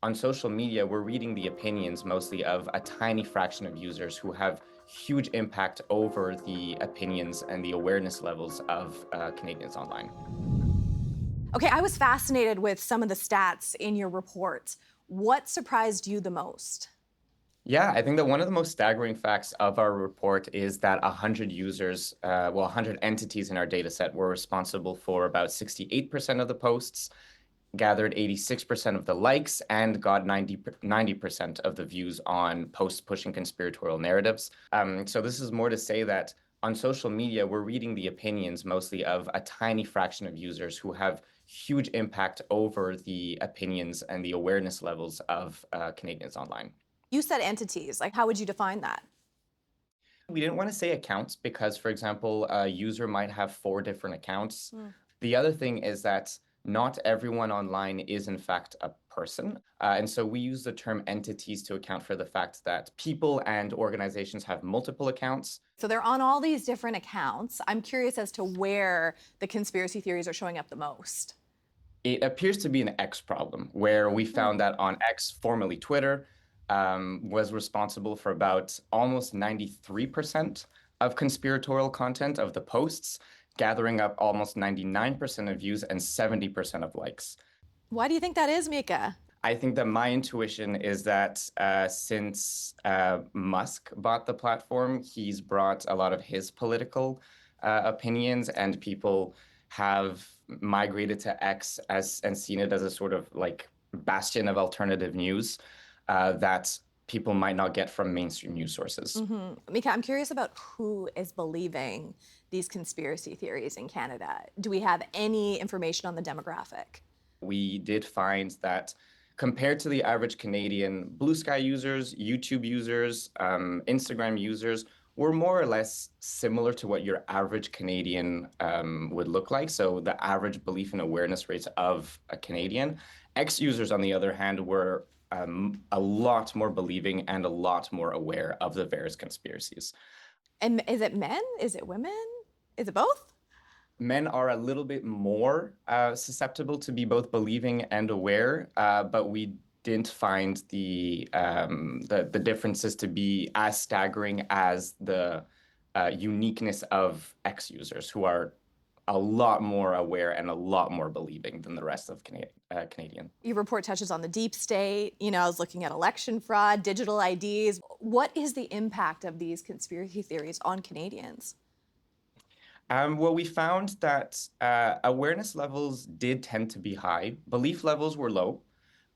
On social media, we're reading the opinions mostly of a tiny fraction of users who have huge impact over the opinions and the awareness levels of Canadians online. Okay, I was fascinated with some of the stats in your report. What surprised you the most? Yeah, I think that one of the most staggering facts of our report is that 100 users, 100 entities in our data set were responsible for about 68% of the posts, gathered 86% of the likes, and got 90% of the views on posts pushing conspiratorial narratives. So this is more to say that on social media, we're reading the opinions mostly of a tiny fraction of users who have huge impact over the opinions and the awareness levels of Canadians online. You said entities. Like, how would you define that? We didn't want to say accounts because, for example, a user might have 4 different accounts. Mm. The other thing is that not everyone online is, in fact, a person. And so we use the term entities to account for the fact that people and organizations have multiple accounts. So they're on all these different accounts. I'm curious as to where the conspiracy theories are showing up the most. It appears to be an X problem where we Hmm. found that on X, formerly Twitter, was responsible for about almost 93% of conspiratorial content of the posts, gathering up almost 99% of views and 70% of likes. Why do you think that is, Mika? I think that my intuition is that since Musk bought the platform, he's brought a lot of his political opinions, and people have migrated to X as and seen it as a sort of like bastion of alternative news that people might not get from mainstream news sources. Mika, I'm curious about who is believing these conspiracy theories in Canada. Do we have any information on the demographic? We did find that compared to the average Canadian, Blue Sky users, YouTube users, Instagram users were more or less similar to what your average Canadian would look like. So the average belief and awareness rates of a Canadian. X users, on the other hand, were a lot more believing and a lot more aware of the various conspiracies. And is it men? Is it women? Is it both? Men are a little bit more susceptible to be both believing and aware, but we didn't find the differences to be as staggering as the uniqueness of X users, who are a lot more aware and a lot more believing than the rest of Canadian. Your report touches on the deep state. I was looking at election fraud, digital IDs. What is the impact of these conspiracy theories on Canadians? Well, we found that awareness levels did tend to be high. Belief levels were low,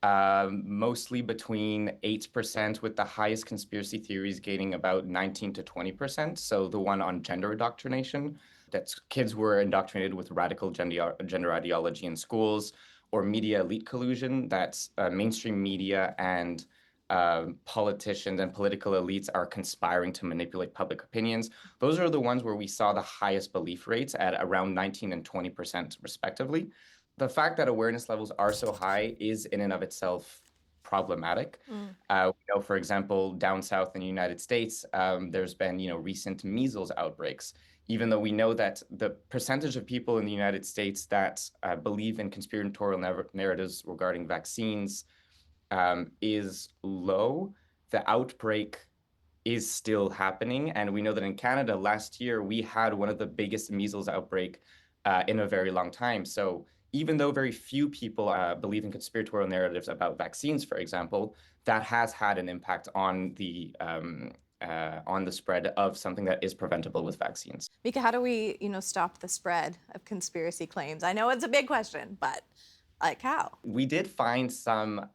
mostly between 8%, with the highest conspiracy theories gaining about 19 to 20%. So the one on gender indoctrination, that kids were indoctrinated with radical gender ideology in schools, or media elite collusion, that's mainstream media and politicians and political elites are conspiring to manipulate public opinions. Those are the ones where we saw the highest belief rates at around 19 and 20%, respectively. The fact that awareness levels are so high is in and of itself problematic. Mm. We know, for example, down south in the United States, there's been, recent measles outbreaks. Even though we know that the percentage of people in the United States that believe in conspiratorial narratives regarding vaccines is low, the outbreak is still happening. And we know that in Canada last year, we had one of the biggest measles outbreak in a very long time. So even though very few people believe in conspiratorial narratives about vaccines, for example, that has had an impact on the spread of something that is preventable with vaccines. Mika, how do we, stop the spread of conspiracy claims? I know it's a big question, but like how? We did find some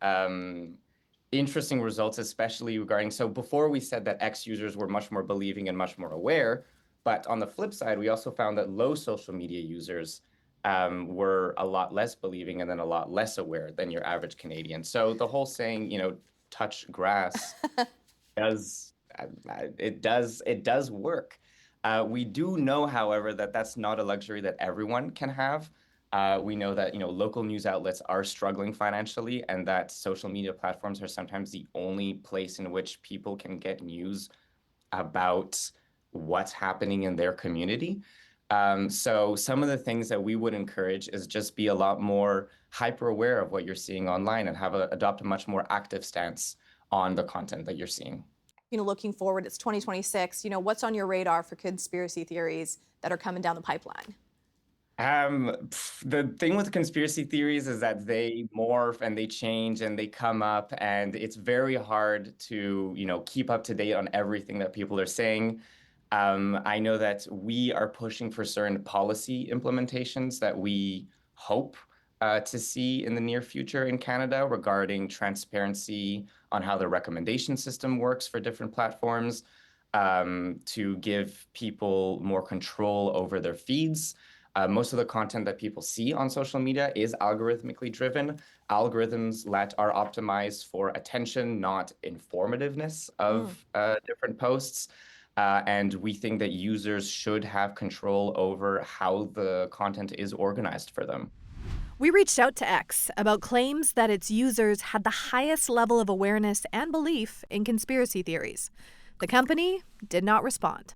interesting results, especially regarding. So before we said that X users were much more believing and much more aware, but on the flip side, we also found that low social media users were a lot less believing and then a lot less aware than your average Canadian. So the whole saying, touch grass, does it does work. We do know, however, that that's not a luxury that everyone can have. We know that local news outlets are struggling financially, and that social media platforms are sometimes the only place in which people can get news about what's happening in their community. So some of the things that we would encourage is just be a lot more hyper aware of what you're seeing online and adopt a much more active stance on the content that you're seeing. Looking forward, it's 2026. What's on your radar for conspiracy theories that are coming down the pipeline? The thing with conspiracy theories is that they morph and they change and they come up, and it's very hard to, keep up to date on everything that people are saying. I know that we are pushing for certain policy implementations that we hope to see in the near future in Canada regarding transparency on how the recommendation system works for different platforms, to give people more control over their feeds. Most of the content that people see on social media is algorithmically driven. Algorithms are optimized for attention, not informativeness Mm. of different posts. And we think that users should have control over how the content is organized for them. We reached out to X about claims that its users had the highest level of awareness and belief in conspiracy theories. The company did not respond.